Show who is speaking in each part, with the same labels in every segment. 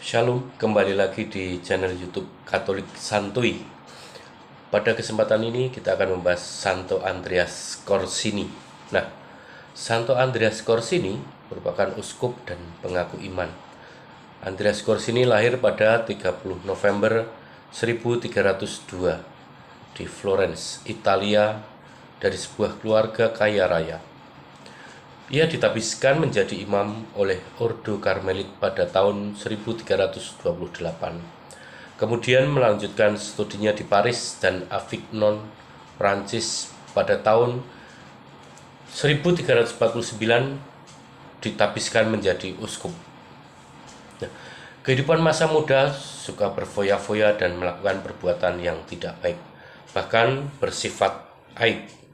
Speaker 1: Shalom, kembali lagi di channel YouTube Katolik Santuy. Pada kesempatan ini kita akan membahas Santo Andreas Corsini. Nah, Santo Andreas Corsini merupakan uskup dan pengaku iman. Andreas Corsini lahir pada 30 November 1302 di Florence, Italia, dari sebuah keluarga kaya raya. Ia ditabiskan menjadi imam oleh Ordo Karmelit pada tahun 1328. Kemudian melanjutkan studinya di Paris dan Avignon, Prancis pada tahun 1349 ditabiskan menjadi uskup. Nah, kehidupan masa muda suka berfoya-foya dan melakukan perbuatan yang tidak baik, bahkan bersifat aib.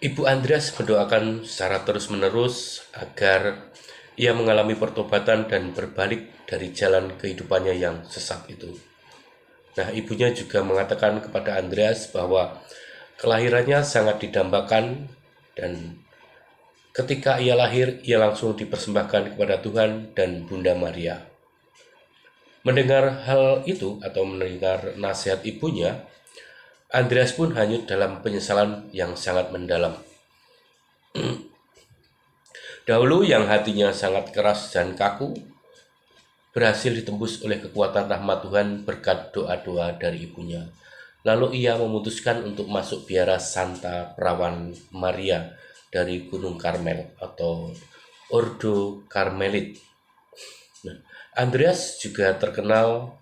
Speaker 1: Ibu Andreas mendoakan secara terus-menerus agar ia mengalami pertobatan dan berbalik dari jalan kehidupannya yang sesat itu. Nah, ibunya juga mengatakan kepada Andreas bahwa kelahirannya sangat didambakan dan ketika ia lahir, ia langsung dipersembahkan kepada Tuhan dan Bunda Maria. Mendengar hal itu atau mendengar nasihat ibunya, Andreas pun hanyut dalam penyesalan yang sangat mendalam. Dahulu yang hatinya sangat keras dan kaku, berhasil ditembus oleh kekuatan rahmat Tuhan berkat doa-doa dari ibunya. Lalu ia memutuskan untuk masuk biara Santa Perawan Maria dari Gunung Karmel atau Ordo Karmelit. Nah, Andreas juga terkenal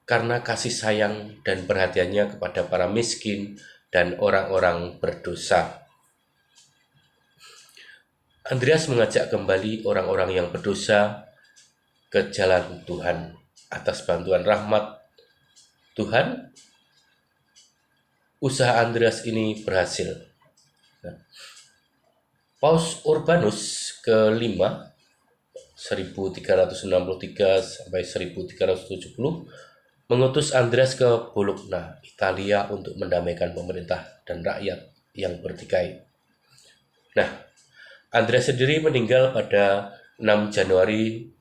Speaker 1: karena kasih sayang dan perhatiannya kepada para miskin dan orang-orang berdosa. Andreas mengajak kembali orang-orang yang berdosa ke jalan Tuhan. Atas bantuan rahmat Tuhan, usaha Andreas ini berhasil. Nah, Paus Urbanus ke-5 1363 sampai 1370 mengutus Andreas ke Bologna, Italia untuk mendamaikan pemerintah dan rakyat yang bertikai. Nah, Andreas sendiri meninggal pada 6 Januari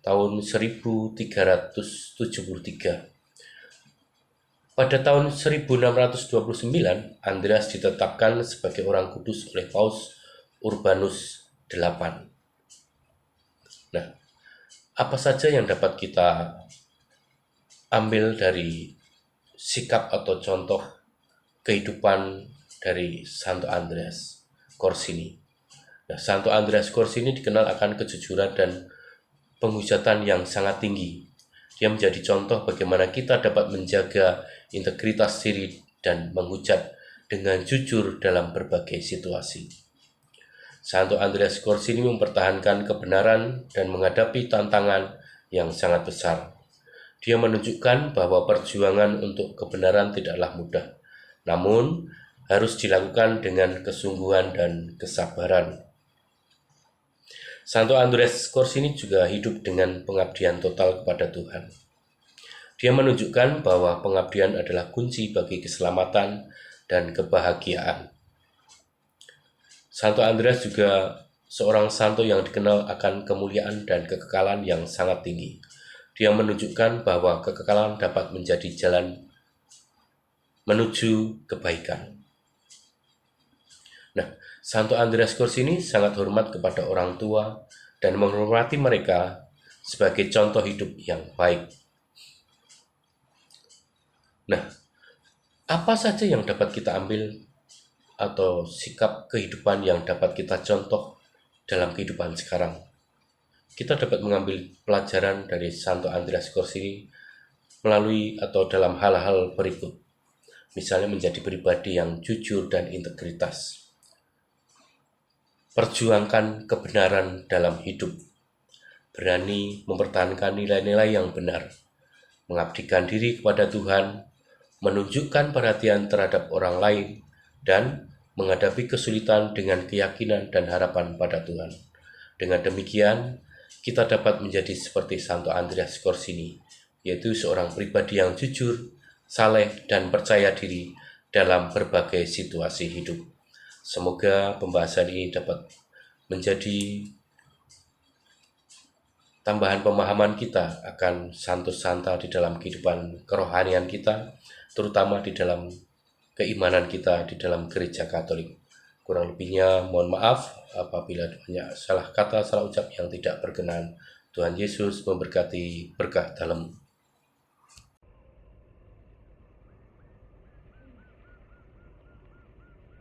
Speaker 1: tahun 1373. Pada tahun 1629, Andreas ditetapkan sebagai orang kudus oleh Paus Urbanus VIII. Nah, apa saja yang dapat kita ambil dari sikap atau contoh kehidupan dari Santo Andreas Corsini? Nah, Santo Andreas Corsini dikenal akan kejujuran dan penghujatan yang sangat tinggi. Dia menjadi contoh bagaimana kita dapat menjaga integritas diri dan menghujat dengan jujur dalam berbagai situasi. Santo Andreas Corsini mempertahankan kebenaran dan menghadapi tantangan yang sangat besar. Dia menunjukkan bahwa perjuangan untuk kebenaran tidaklah mudah, namun harus dilakukan dengan kesungguhan dan kesabaran. Santo Andreas Corsini juga hidup dengan pengabdian total kepada Tuhan. Dia menunjukkan bahwa pengabdian adalah kunci bagi keselamatan dan kebahagiaan. Santo Andreas juga seorang santo yang dikenal akan kemuliaan dan kekekalan yang sangat tinggi. Dia menunjukkan bahwa kekekalan dapat menjadi jalan menuju kebaikan. Nah, Santo Andreas Corsini sangat hormat kepada orang tua dan menghormati mereka sebagai contoh hidup yang baik. Nah, apa saja yang dapat kita ambil atau sikap kehidupan yang dapat kita contoh dalam kehidupan sekarang? Kita dapat mengambil pelajaran dari Santo Andreas Corsini melalui atau dalam hal-hal berikut. Misalnya menjadi pribadi yang jujur dan integritas. Perjuangkan kebenaran dalam hidup. Berani mempertahankan nilai-nilai yang benar. Mengabdikan diri kepada Tuhan, menunjukkan perhatian terhadap orang lain, dan menghadapi kesulitan dengan keyakinan dan harapan pada Tuhan. Dengan demikian, kita dapat menjadi seperti Santo Andreas Corsini, yaitu seorang pribadi yang jujur, saleh, dan percaya diri dalam berbagai situasi hidup. Semoga pembahasan ini dapat menjadi tambahan pemahaman kita akan Santo Santa di dalam kehidupan kerohanian kita, terutama di dalam keimanan kita di dalam gereja Katolik. Kurang lebihnya mohon maaf apabila banyak salah kata, salah ucap yang tidak berkenan. Tuhan Yesus memberkati, berkah dalam